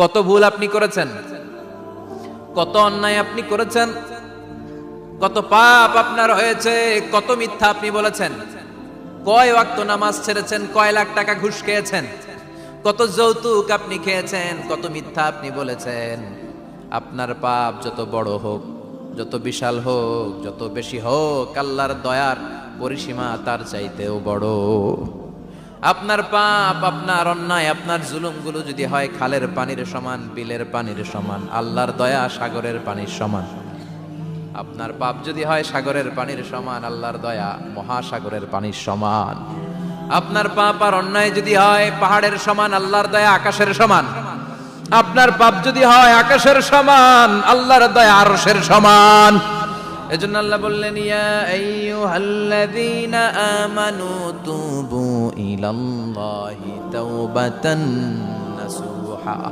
কত ভুল আপনি করেছেন, কত অন্যায় আপনি করেছেন, কত পাপ আপনার হয়েছে, কত মিথ্যা আপনি বলেছেন, কয় ওয়াক্ত নামাজ ছেড়েছেন, কয় লাখ টাকা ঘুষ খেয়েছেন, কত যৌতুক আপনি খেয়েছেন, কত মিথ্যা আপনি বলেছেন। আপনার পাপ যত বড় হোক, যত বিশাল হোক, যত বেশি হোক, আল্লাহর দয়ার পরিসীমা তার চাইতেও বড়। আপনার পাপ, আপনার অন্যায়, আপনার জুলুমগুলো যদি হয় খালের পানির সমান, বিলের পানির সমান, আল্লাহর দয়া সাগরের পানির সমান। আপনার পাপ যদি হয় সাগরের পানির সমান, আল্লাহর দয়া মহাসাগরের পানির সমান। আপনার পাপ আর অন্যায় যদি হয় পাহাড়ের সমান, আল্লাহর দয়া আকাশের সমান। আপনার পাপ যদি হয় আকাশের সমান, আল্লাহর দয়া আরশের সমান। এজন্য আল্লাহ বললেন, ইয়া আইয়ুহাল্লাযীনা আমানু তুবু ইলাল্লাহি তাওবাতান নাসুহা।